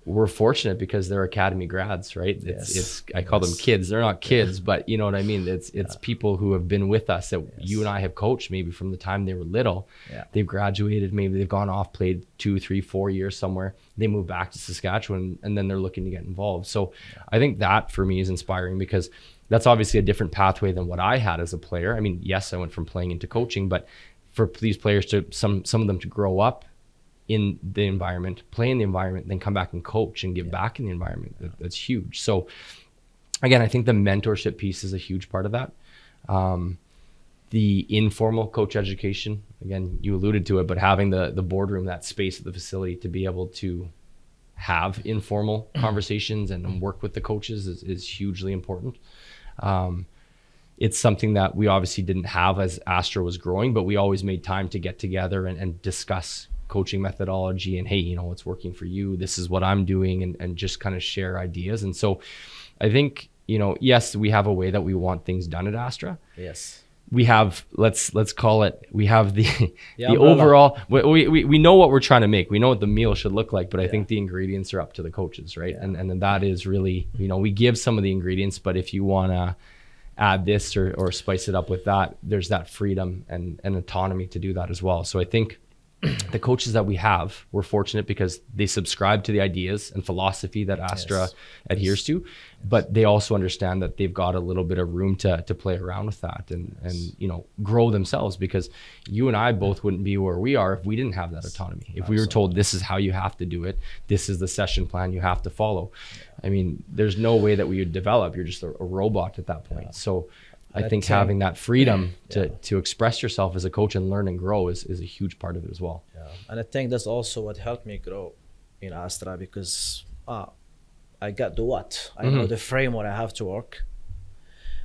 we're fortunate because they're academy grads, right? It's I call them kids. They're not kids, but you know what I mean? It's people who have been with us that you and I have coached maybe from the time they were little. Yeah. They've graduated, maybe they've gone off, played 2, 3, 4 years somewhere. They move back to Saskatchewan and then they're looking to get involved. So I think that for me is inspiring because that's obviously a different pathway than what I had as a player. I mean, yes, I went from playing into coaching, but for these players to some of them to grow up in the environment, play in the environment, then come back and coach and give back in the environment, that's huge. So again, I think the mentorship piece is a huge part of that. The informal coach education, again, you alluded to it, but having the boardroom, that space at the facility to be able to have informal conversations and work with the coaches is hugely important. It's something that we obviously didn't have as Astra was growing, but we always made time to get together and discuss coaching methodology and, hey, you know, what's working for you? This is what I'm doing, and just kind of share ideas. And so I think, you know, yes, we have a way that we want things done at Astra. Yes. We have, let's call it, we have the Yeah, overall, we know what we're trying to make. We know what the meal should look like, but I think the ingredients are up to the coaches, right? Yeah. And then that is really, you know, we give some of the ingredients, but if you want to add this or spice it up with that, there's that freedom and autonomy to do that as well. So I think the coaches that we have, we're fortunate because they subscribe to the ideas and philosophy that Astra adheres to, but they also understand that they've got a little bit of room to play around with that and you know, grow themselves, because you and I both wouldn't be where we are if we didn't have that autonomy. If we were told this is how you have to do it, this is the session plan you have to follow. I mean, there's no way that we would develop. You're just a robot at that point. So I think having that freedom to express yourself as a coach and learn and grow is a huge part of it as well. Yeah. And I think that's also what helped me grow in Astra, because I got the what. I know the framework I have to work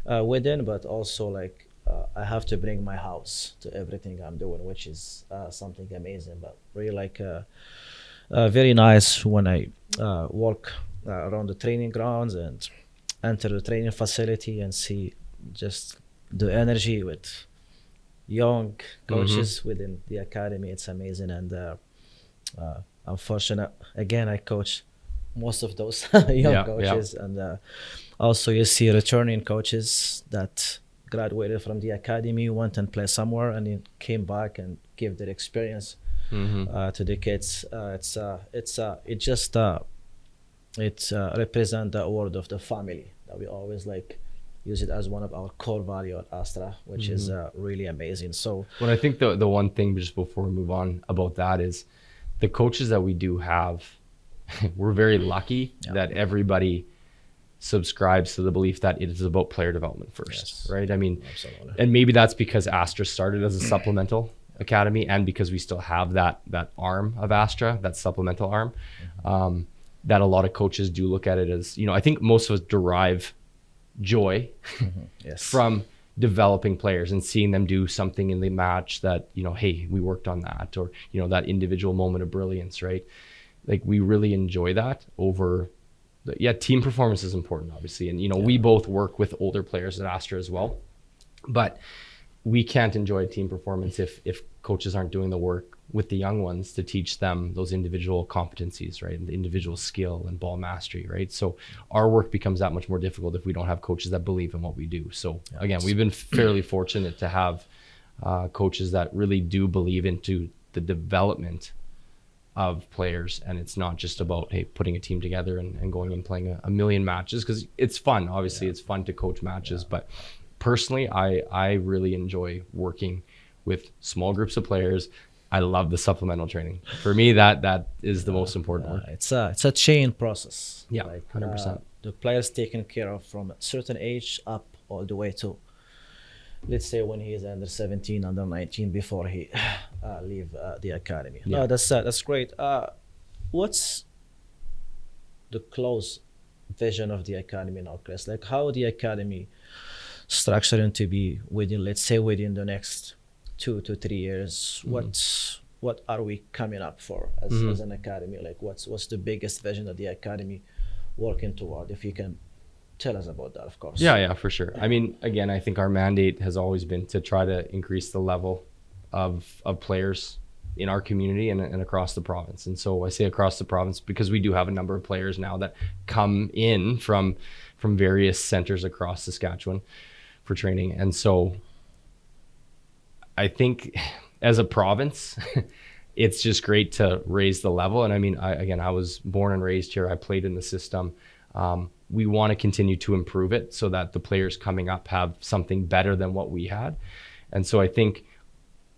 within, but also like I have to bring my house to everything I'm doing, which is something amazing, but really like very nice when I walk around the training grounds and enter the training facility and see just the energy with young coaches within the academy. It's amazing. And I'm fortunate, again, I coach most of those young coaches. And also you see returning coaches that graduated from the academy, went and played somewhere, and then came back and gave their experience to the kids. It represents the word of the family that we always like use it as one of our core value at Astra, which is really amazing. So well, I think the one thing just before we move on about that is the coaches that we do have, we're very lucky that everybody subscribes to the belief that it is about player development first, right? I mean, absolutely. And maybe that's because Astra started as a supplemental academy, and because we still have that arm of Astra, that supplemental arm, that a lot of coaches do look at it as, you know, I think most of us derive joy from developing players and seeing them do something in the match that, hey, we worked on that, or, that individual moment of brilliance, right? Like, we really enjoy that over team performance is important, obviously. And, we both work with older players at Astra as well, but we can't enjoy team performance if coaches aren't doing the work with the young ones to teach them those individual competencies, right? And the individual skill and ball mastery, right? So our work becomes that much more difficult if we don't have coaches that believe in what we do. So again, we've been fairly fortunate to have coaches that really do believe into the development of players, and it's not just about, hey, putting a team together and going and playing a million matches, because it's fun. Obviously, it's fun to coach matches, but personally, I really enjoy working with small groups of players. I love the supplemental training. For me, that is the most important work. It's a chain process. Yeah, like 100%. The players taken care of from a certain age up all the way to, let's say, when he is under 17, under 19, before he leave the academy. Yeah. No, that's great. What's the close vision of the academy now, Chris? Like, how the academy structuring to be within, let's say, within the next 2 to 3 years? What are we coming up for as an academy? Like, what's the biggest vision of the academy working toward? If you can tell us about that, of course. Yeah, for sure. I mean, again, I think our mandate has always been to try to increase the level of players in our community and across the province. And so I say across the province because we do have a number of players now that come in from various centers across Saskatchewan for training. And so I think as a province, it's just great to raise the level. And I mean, I was born and raised here. I played in the system. We want to continue to improve it so that the players coming up have something better than what we had. And so I think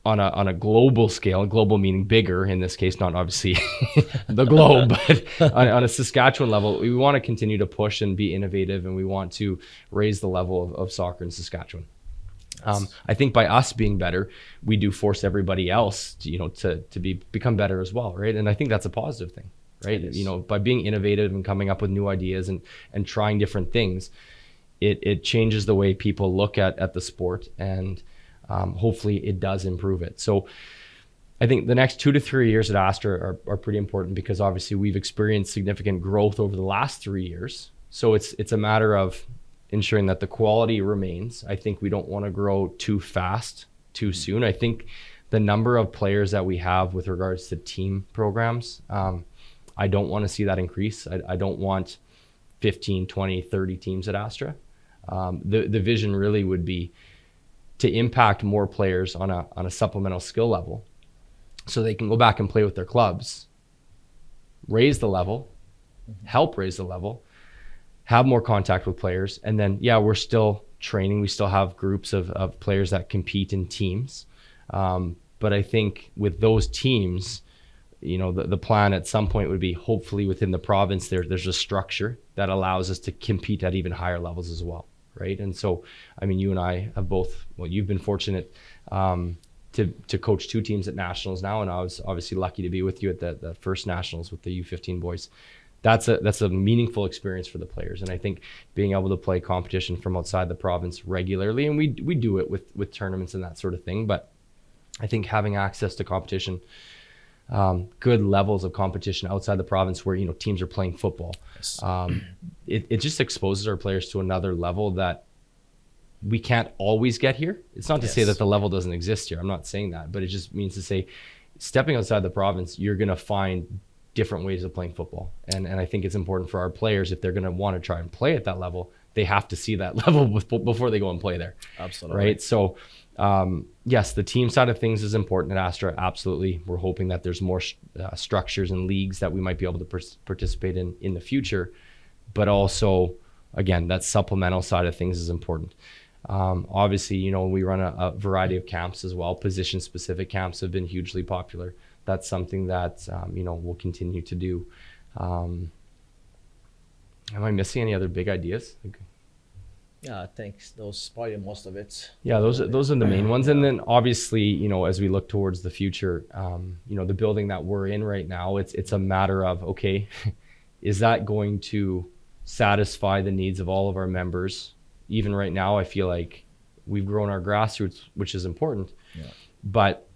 on a global scale, global meaning bigger in this case, not obviously the globe, but on a Saskatchewan level, we want to continue to push and be innovative, and we want to raise the level of soccer in Saskatchewan. I think by us being better, we do force everybody else to become better as well, right? And I think that's a positive thing, right? By being innovative and coming up with new ideas and trying different things, it changes the way people look at the sport, and hopefully it does improve it. So I think the next 2 to 3 years at Astra are pretty important, because obviously we've experienced significant growth over the last 3 years. So it's a matter of ensuring that the quality remains. I think we don't want to grow too fast, too soon. I think the number of players that we have with regards to team programs, I don't want to see that increase. I don't want 15, 20, 30 teams at Astra. The vision really would be to impact more players on a supplemental skill level, so they can go back and play with their clubs, raise the level, help raise the level, have more contact with players. And then, we're still training. We still have groups of players that compete in teams. But I think with those teams, the plan at some point would be, hopefully within the province, there's a structure that allows us to compete at even higher levels as well, right? And so, I mean, you and I have both, you've been fortunate to coach 2 teams at nationals now, and I was obviously lucky to be with you at the first nationals with the U15 boys. That's a meaningful experience for the players. And I think being able to play competition from outside the province regularly, and we do it with tournaments and that sort of thing, but I think having access to competition, good levels of competition outside the province where, teams are playing football, Yes. It just exposes our players to another level that we can't always get here. It's not to say that the level doesn't exist here. I'm not saying that, but it just means to say, stepping outside the province, you're going to find different ways of playing football. And I think it's important for our players, if they're going to want to try and play at that level, they have to see that level before they go and play there. Absolutely. Right. So, yes, the team side of things is important at Astra. Absolutely. We're hoping that there's more structures and leagues that we might be able to participate in the future. But also, again, that supplemental side of things is important. Obviously, we run a variety of camps as well. Position specific camps have been hugely popular. That's something that, we'll continue to do. Am I missing any other big ideas? Yeah, I think those probably most of it. Yeah, those are the main ones. And then obviously, as we look towards the future, the building that we're in right now, it's a matter of, okay, is that going to satisfy the needs of all of our members? Even right now, I feel like we've grown our grassroots, which is important. Yeah. But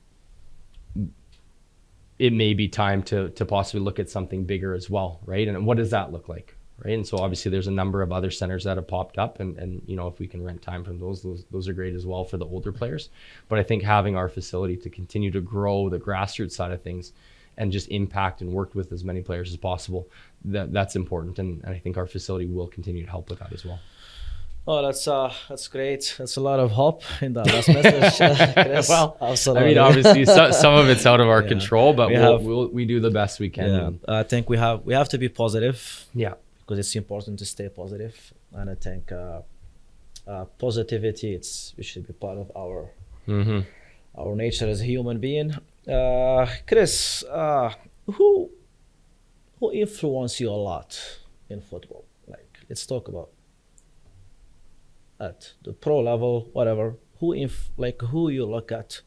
it may be time to possibly look at something bigger as well, right? And what does that look like, right? And so obviously there's a number of other centers that have popped up, and you know, if we can rent time from those are great as well for the older players. But I think having our facility to continue to grow the grassroots side of things and just impact and work with as many players as possible, that's important, and I think our facility will continue to help with that as well. Oh, that's great. That's a lot of hope in that last message, Chris. Well, Absolutely. I mean, obviously, some of it's out of our Yeah. control, but We we do the best we can. Yeah, I think we have to be positive. Yeah. Because it's important to stay positive, and I think positivity we should be part of our nature as a human being. Chris, who influenced you a lot in football? Like, let's talk about at the pro level, whatever. Who you look at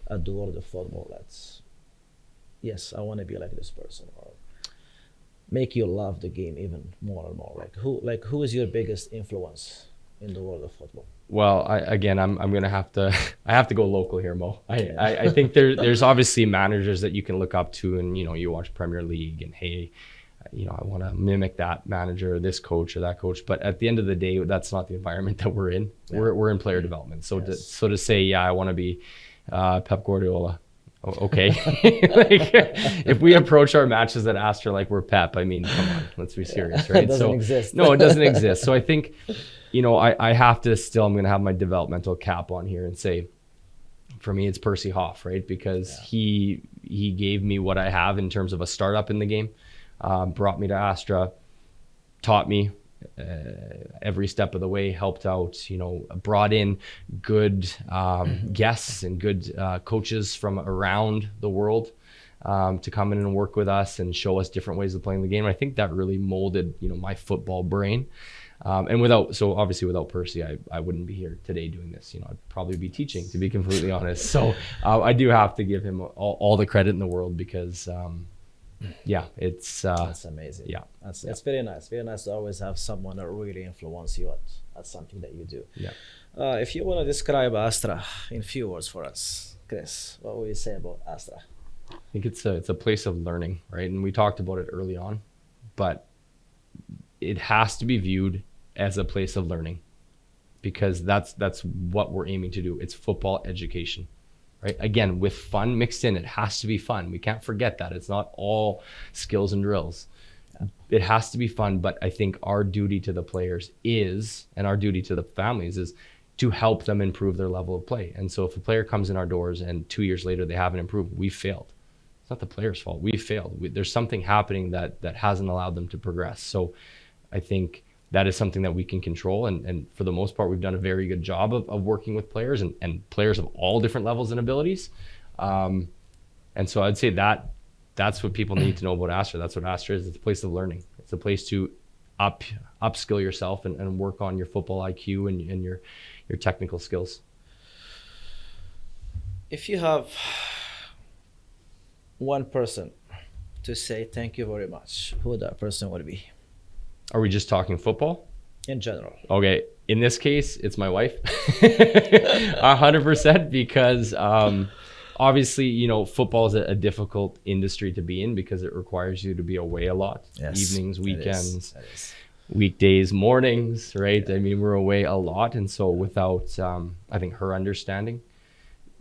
the world of football? That's, yes, I want to be like this person, or make you love the game even more and more. Who is your biggest influence in the world of football? Well, I'm gonna have to I have to go local here, Mo. I think there's obviously managers that you can look up to, and you know, you watch Premier League and hey, you know, I want to mimic that manager, or this coach or that coach. But at the end of the day, that's not the environment that we're in. Yeah. We're in player development. So yes. to say, yeah, I want to be Pep Guardiola. Okay. Like, if we approach our matches at Astra like we're Pep, I mean, come on, let's be serious, right? It doesn't exist. No, it doesn't exist. So I think, you know, I have to still, I'm going to have my developmental cap on here and say, for me, it's Percy Hoff, right? Because he gave me what I have in terms of a startup in the game. Brought me to Astra, taught me every step of the way, helped out, you know, brought in good guests and good coaches from around the world to come in and work with us and show us different ways of playing the game. I think that really molded, you know, my football brain. And obviously without Percy, I wouldn't be here today doing this. You know, I'd probably be teaching, to be completely honest. So I do have to give him all the credit in the world, because yeah, it's that's amazing. Yeah, it's very nice. Very nice to always have someone that really influence you at something that you do. Yeah. If you want to describe Astra in few words for us, Chris, what would you say about Astra? I think it's a place of learning, right? And we talked about it early on, but it has to be viewed as a place of learning, because that's what we're aiming to do. It's football education. Right? Again, with fun mixed in. It has to be fun. We can't forget that. It's not all skills and drills. It has to be fun, but I think our duty to the players and our duty to the families is to help them improve their level of play. And so if a player comes in our doors and 2 years later they haven't improved, we failed. It's not the player's fault. We failed. There's something happening that hasn't allowed them to progress. So I think that is something that we can control. And for the most part, we've done a very good job of working with players and players of all different levels and abilities. And so I'd say that's what people need to know about Astra. That's what Astra is. It's a place of learning. It's a place to upskill yourself and work on your football IQ and your technical skills. If you have one person to say thank you very much, who that person would be? Are we just talking football? In general. Okay. In this case, it's my wife. 100%, because obviously, you know, football is a difficult industry to be in because it requires you to be away a lot. Yes, evenings, weekends, weekdays, mornings, right? Yeah. I mean, we're away a lot. And so without, I think, her understanding,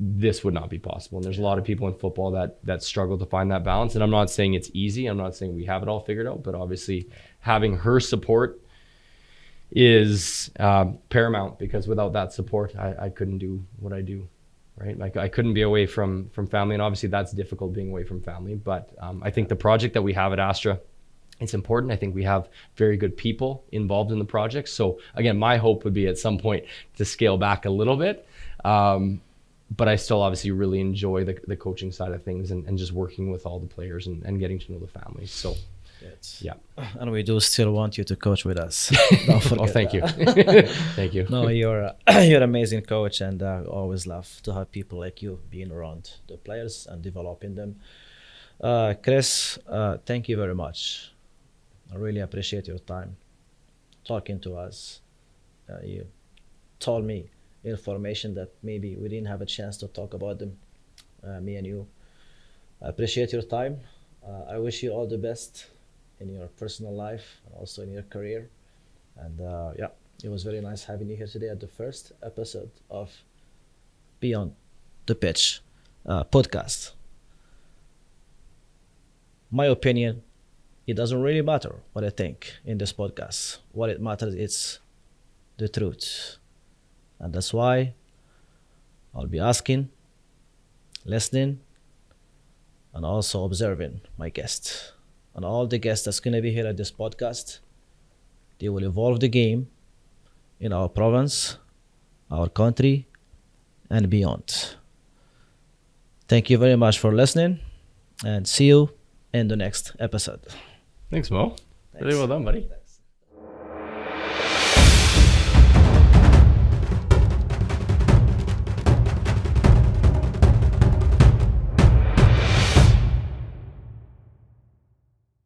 this would not be possible. And there's a lot of people in football that struggle to find that balance. And I'm not saying it's easy. I'm not saying we have it all figured out, but obviously having her support is paramount, because without that support, I couldn't do what I do, right? Like, I couldn't be away from family. And obviously that's difficult, being away from family. But I think the project that we have at Astra, it's important. I think we have very good people involved in the project. So again, my hope would be at some point to scale back a little bit. But I still obviously really enjoy the coaching side of things and just working with all the players and getting to know the families. So, yeah. And we do still want you to coach with us. Don't forget. Oh, thank you. Thank you. No, you're an amazing coach, and I always love to have people like you being around the players and developing them. Chris, thank you very much. I really appreciate your time talking to us. You told me information that maybe we didn't have a chance to talk about them, me and you. I appreciate your time. I wish you all the best in your personal life and also in your career. And yeah, it was very nice having you here today at the first episode of Beyond the Pitch podcast. My opinion, it doesn't really matter what I think in this podcast. What it matters is the truth. And that's why I'll be asking, listening, and also observing my guests. And all the guests that's going to be here at this podcast, they will evolve the game in our province, our country, and beyond. Thank you very much for listening, and see you in the next episode. Thanks, Mo. Really Thanks. well done, buddy.